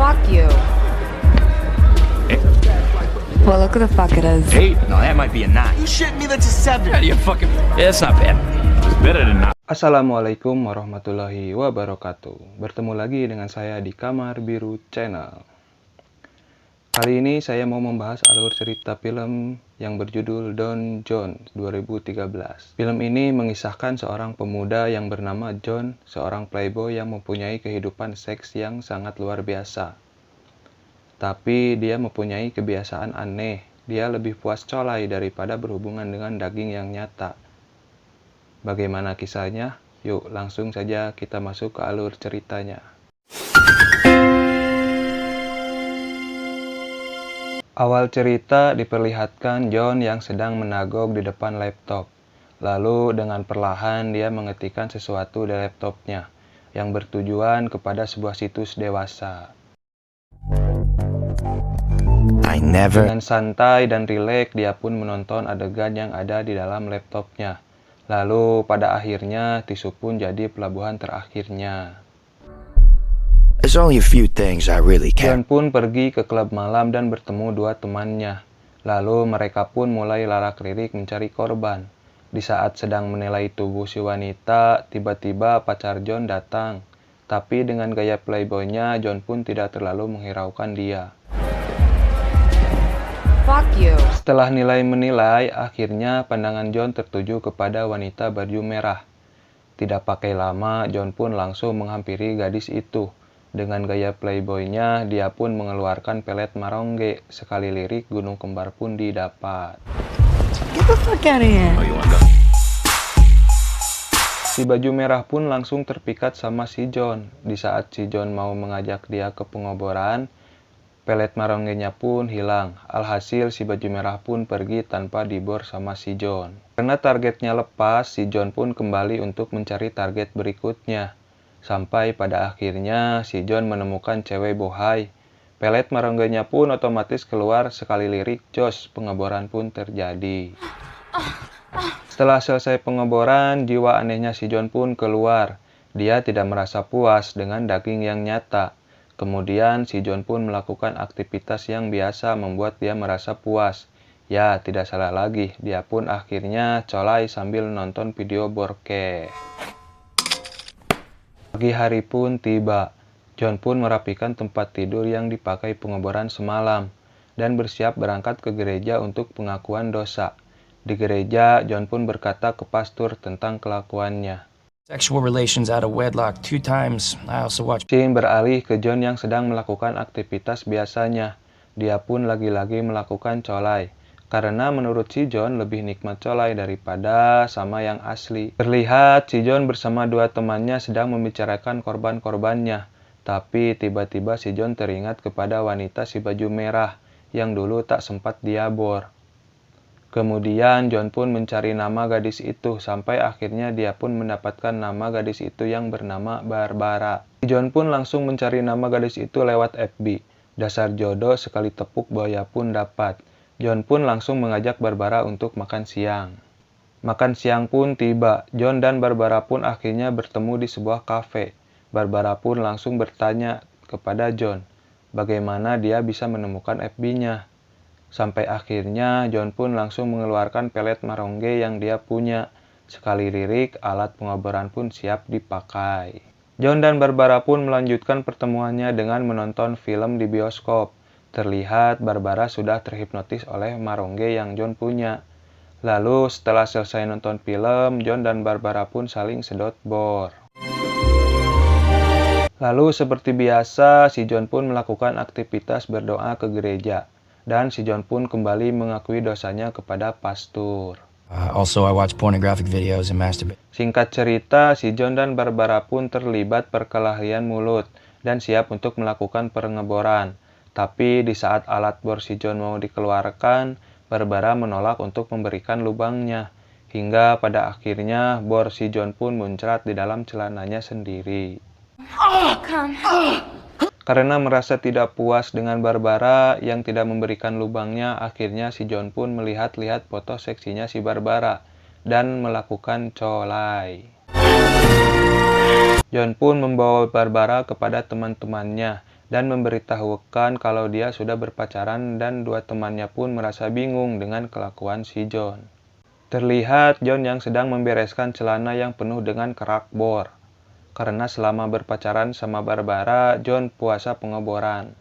Fuck you. Well, look who the fuck it is. 8? No, that might be a 9. You shit me, that's a 7. Yeah, you fucking... Yeah, that's not bad. It's better than not. Assalamualaikum warahmatullahi wabarakatuh. Bertemu lagi dengan saya di Kamar Biru Channel. Kali ini saya mau membahas alur cerita film yang berjudul Don John 2013. Film ini mengisahkan seorang pemuda yang bernama John, seorang playboy yang mempunyai kehidupan seks yang sangat luar biasa. Tapi dia mempunyai kebiasaan aneh. Dia lebih puas colai daripada berhubungan dengan daging yang nyata. Bagaimana kisahnya? Yuk langsung saja kita masuk ke alur ceritanya. Awal cerita diperlihatkan John yang sedang menagok di depan laptop. Lalu dengan perlahan dia mengetikkan sesuatu di laptopnya yang bertujuan kepada sebuah situs dewasa. Dengan santai dan rileks dia pun menonton adegan yang ada di dalam laptopnya. Lalu pada akhirnya tisu pun jadi pelabuhan terakhirnya. John pun pergi ke klub malam dan bertemu dua temannya. Lalu mereka pun mulai larak-lirik mencari korban. Di saat sedang menilai tubuh si wanita, tiba-tiba pacar John datang. Tapi dengan gaya playboynya, John pun tidak terlalu menghiraukan dia. Fuck you. Setelah nilai-menilai, akhirnya pandangan John tertuju kepada wanita baju merah. Tidak pakai lama, John pun langsung menghampiri gadis itu. Dengan gaya playboynya, dia pun mengeluarkan pelet marongge. Sekali lirik, gunung kembar pun didapat. Get the fuck out of here. Oh, you want to go? Si baju merah pun langsung terpikat sama si John. Di saat si John mau mengajak dia ke pengoboran, pelet maronggenya pun hilang. Alhasil si baju merah pun pergi tanpa dibor sama si John. Karena targetnya lepas, si John pun kembali untuk mencari target berikutnya. Sampai pada akhirnya si John menemukan cewek bohai. Pelet maronggenya pun otomatis keluar. Sekali lirik, jos, pengeboran pun terjadi. Setelah selesai pengeboran, jiwa anehnya si John pun keluar. Dia tidak merasa puas dengan daging yang nyata. Kemudian si John pun melakukan aktivitas yang biasa membuat dia merasa puas. Ya, tidak salah lagi, dia pun akhirnya colai sambil nonton video bokeh. Pagi hari pun tiba. John pun merapikan tempat tidur yang dipakai pengoboran semalam dan bersiap berangkat ke gereja untuk pengakuan dosa. Di gereja, John pun berkata ke pastor tentang kelakuannya. Sexual relations out of wedlock 2 times. I also watch. Scene beralih ke John yang sedang melakukan aktivitas biasanya. Dia pun lagi-lagi melakukan colai. Karena menurut si John lebih nikmat colai daripada sama yang asli. Terlihat si John bersama dua temannya sedang membicarakan korban-korbannya. Tapi tiba-tiba si John teringat kepada wanita si baju merah yang dulu tak sempat dia bor. Kemudian John pun mencari nama gadis itu sampai akhirnya dia pun mendapatkan nama gadis itu yang bernama Barbara. John pun langsung mencari nama gadis itu lewat FB. Dasar jodoh sekali tepuk buaya pun dapat. John pun langsung mengajak Barbara untuk makan siang. Makan siang pun tiba. John dan Barbara pun akhirnya bertemu di sebuah kafe. Barbara pun langsung bertanya kepada John, bagaimana dia bisa menemukan FB-nya. Sampai akhirnya John pun langsung mengeluarkan pelet marongge yang dia punya. Sekali lirik, alat pengoboran pun siap dipakai. John dan Barbara pun melanjutkan pertemuannya dengan menonton film di bioskop. Terlihat Barbara sudah terhipnotis oleh marongge yang John punya. Lalu setelah selesai nonton film, John dan Barbara pun saling sedot bor. Lalu seperti biasa, si John pun melakukan aktivitas berdoa ke gereja. Dan si John pun kembali mengakui dosanya kepada pastor. Also, I watch pornographic videos and masturbate. Singkat cerita, si John dan Barbara pun terlibat perkelahian mulut dan siap untuk melakukan pengeboran. Tapi di saat alat bor si John mau dikeluarkan, Barbara menolak untuk memberikan lubangnya. Hingga pada akhirnya bor si John pun muncrat di dalam celananya sendiri. Karena merasa tidak puas dengan Barbara yang tidak memberikan lubangnya, akhirnya si John pun melihat-lihat foto seksinya si Barbara dan melakukan colai. John pun membawa Barbara kepada teman-temannya dan memberitahukan kalau dia sudah berpacaran dan dua temannya pun merasa bingung dengan kelakuan si John. Terlihat John yang sedang membereskan celana yang penuh dengan kerak bor. Karena selama berpacaran sama Barbara, John puasa pengeboran.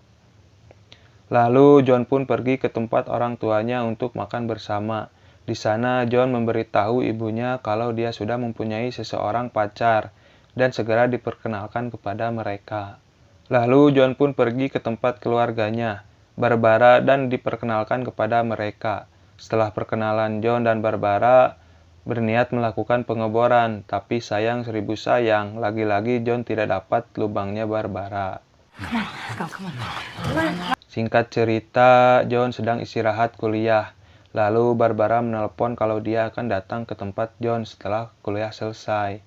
Lalu John pun pergi ke tempat orang tuanya untuk makan bersama. Di sana John memberitahu ibunya kalau dia sudah mempunyai seseorang pacar dan segera diperkenalkan kepada mereka. Lalu John pun pergi ke tempat keluarganya, Barbara, dan diperkenalkan kepada mereka. Setelah perkenalan, John dan Barbara berniat melakukan pengeboran, tapi sayang seribu sayang, lagi-lagi John tidak dapat lubangnya Barbara. Singkat cerita, John sedang istirahat kuliah. Lalu Barbara menelpon kalau dia akan datang ke tempat John setelah kuliah selesai.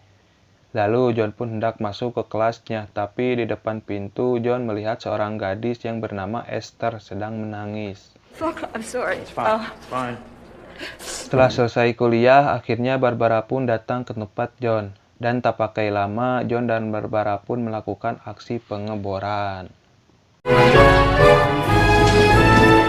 Lalu John pun hendak masuk ke kelasnya, tapi di depan pintu John melihat seorang gadis yang bernama Esther sedang menangis. Fuck, I'm sorry. It's fine. It's fine. Setelah selesai kuliah, akhirnya Barbara pun datang ke tempat John. Dan tak pakai lama, John dan Barbara pun melakukan aksi pengeboran.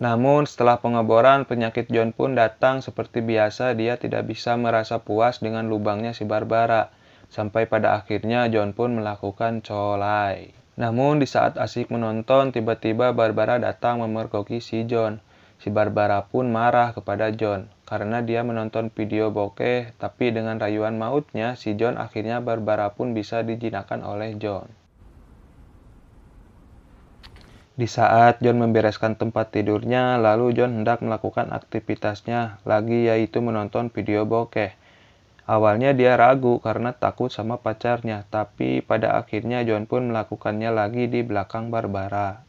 Namun setelah pengeboran, penyakit John pun datang seperti biasa. Dia tidak bisa merasa puas dengan lubangnya si Barbara. Sampai pada akhirnya John pun melakukan colai. Namun di saat asik menonton, tiba-tiba Barbara datang memergoki si John. Si Barbara pun marah kepada John karena dia menonton video bokeh, tapi dengan rayuan mautnya, si John akhirnya Barbara pun bisa dijinakan oleh John. Di saat John membereskan tempat tidurnya, lalu John hendak melakukan aktivitasnya lagi, yaitu menonton video bokeh. Awalnya dia ragu karena takut sama pacarnya, tapi pada akhirnya John pun melakukannya lagi di belakang Barbara.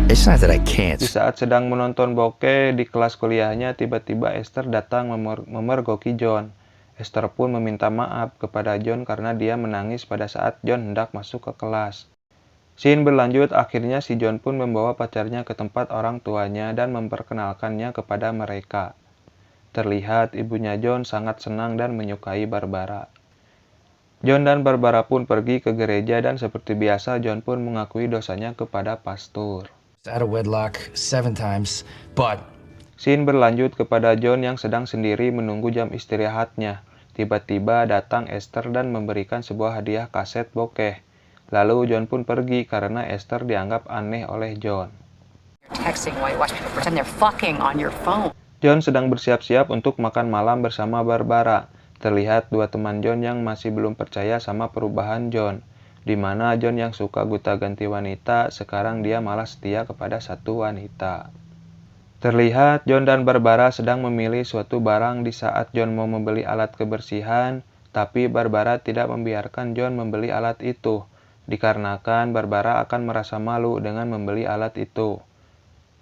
It's not that I can't. Di saat sedang menonton bokeh di kelas kuliahnya, tiba-tiba Esther datang memergoki John. Esther pun meminta maaf kepada John karena dia menangis pada saat John hendak masuk ke kelas. Scene berlanjut, akhirnya si John pun membawa pacarnya ke tempat orang tuanya dan memperkenalkannya kepada mereka. Terlihat ibunya John sangat senang dan menyukai Barbara. John dan Barbara pun pergi ke gereja dan seperti biasa John pun mengakui dosanya kepada pastor. Out of wedlock 7 times, but Scene berlanjut kepada John yang sedang sendiri menunggu jam istirahatnya. Tiba-tiba datang Esther dan memberikan sebuah hadiah kaset bokeh. Lalu John pun pergi karena Esther dianggap aneh oleh John. Texting while you watch people pretend they're fucking on your phone. John sedang bersiap-siap untuk makan malam bersama Barbara. Terlihat dua teman John yang masih belum percaya sama perubahan John. Di mana John yang suka gonta-ganti wanita, sekarang dia malah setia kepada satu wanita. Terlihat John dan Barbara sedang memilih suatu barang di saat John mau membeli alat kebersihan, tapi Barbara tidak membiarkan John membeli alat itu, dikarenakan Barbara akan merasa malu dengan membeli alat itu.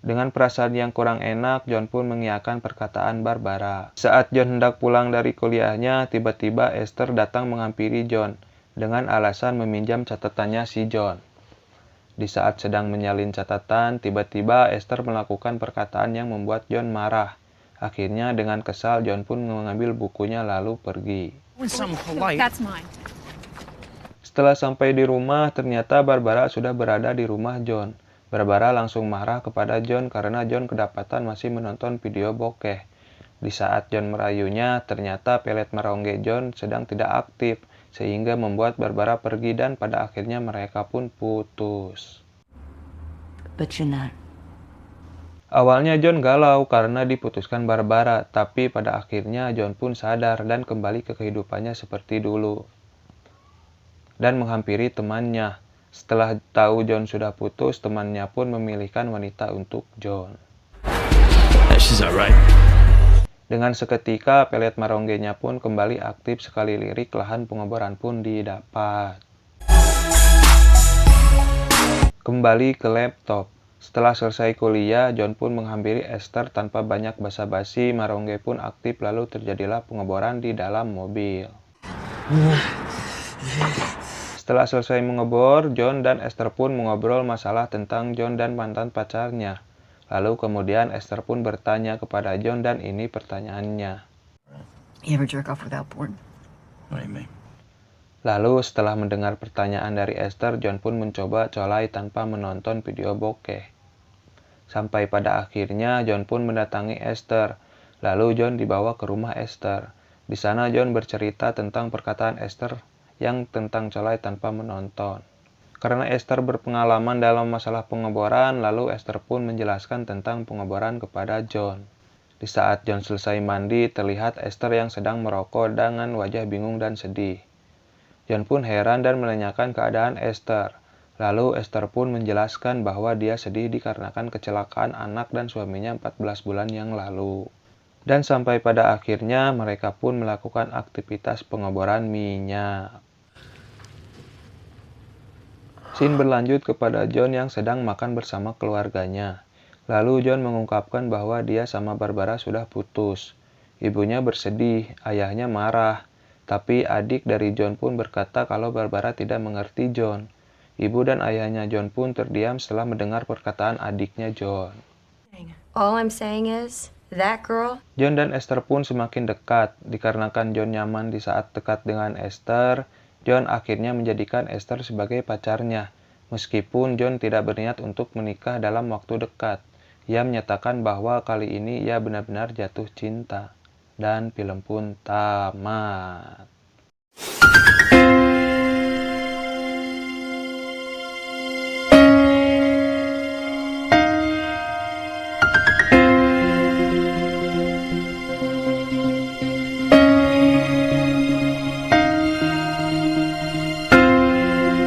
Dengan perasaan yang kurang enak, John pun mengiyakan perkataan Barbara. Saat John hendak pulang dari kuliahnya, tiba-tiba Esther datang menghampiri John dengan alasan meminjam catatannya si John. Di saat sedang menyalin catatan, tiba-tiba Esther melakukan perkataan yang membuat John marah. Akhirnya dengan kesal, John pun mengambil bukunya lalu pergi. That's mine. Setelah sampai di rumah, ternyata Barbara sudah berada di rumah John. Barbara langsung marah kepada John karena John kedapatan masih menonton video bokeh. Di saat John merayunya, ternyata pelet merongge John sedang tidak aktif, sehingga membuat Barbara pergi dan pada akhirnya mereka pun putus. But you're not. Awalnya John galau karena diputuskan Barbara, tapi pada akhirnya John pun sadar dan kembali ke kehidupannya seperti dulu. Dan menghampiri temannya. Setelah tahu John sudah putus, temannya pun memilihkan wanita untuk John. She's alright. Dengan seketika, pelet maronggenya pun kembali aktif sekali lirik, lahan pengeboran pun didapat. Kembali ke laptop. Setelah selesai kuliah, John pun menghampiri Esther tanpa banyak basa-basi, marongge pun aktif lalu terjadilah pengeboran di dalam mobil. Setelah selesai mengebor, John dan Esther pun mengobrol masalah tentang John dan mantan pacarnya. Lalu kemudian Esther pun bertanya kepada John dan ini pertanyaannya. You ever jerk off without porn? What do you mean? Lalu setelah mendengar pertanyaan dari Esther, John pun mencoba colai tanpa menonton video bokeh. Sampai pada akhirnya John pun mendatangi Esther. Lalu John dibawa ke rumah Esther. Di sana John bercerita tentang perkataan Esther yang tentang colai tanpa menonton. Karena Esther berpengalaman dalam masalah pengeboran, lalu Esther pun menjelaskan tentang pengeboran kepada John. Di saat John selesai mandi, terlihat Esther yang sedang merokok dengan wajah bingung dan sedih. John pun heran dan menanyakan keadaan Esther. Lalu Esther pun menjelaskan bahwa dia sedih dikarenakan kecelakaan anak dan suaminya 14 bulan yang lalu. Dan sampai pada akhirnya mereka pun melakukan aktivitas pengeboran minyak. Scene berlanjut kepada John yang sedang makan bersama keluarganya. Lalu John mengungkapkan bahwa dia sama Barbara sudah putus. Ibunya bersedih, ayahnya marah. Tapi adik dari John pun berkata kalau Barbara tidak mengerti John. Ibu dan ayahnya John pun terdiam setelah mendengar perkataan adiknya John. All I'm saying is, that girl... John dan Esther pun semakin dekat. Dikarenakan John nyaman di saat dekat dengan Esther, John akhirnya menjadikan Esther sebagai pacarnya. Meskipun John tidak berniat untuk menikah dalam waktu dekat. Ia menyatakan bahwa kali ini ia benar-benar jatuh cinta. Dan film pun tamat.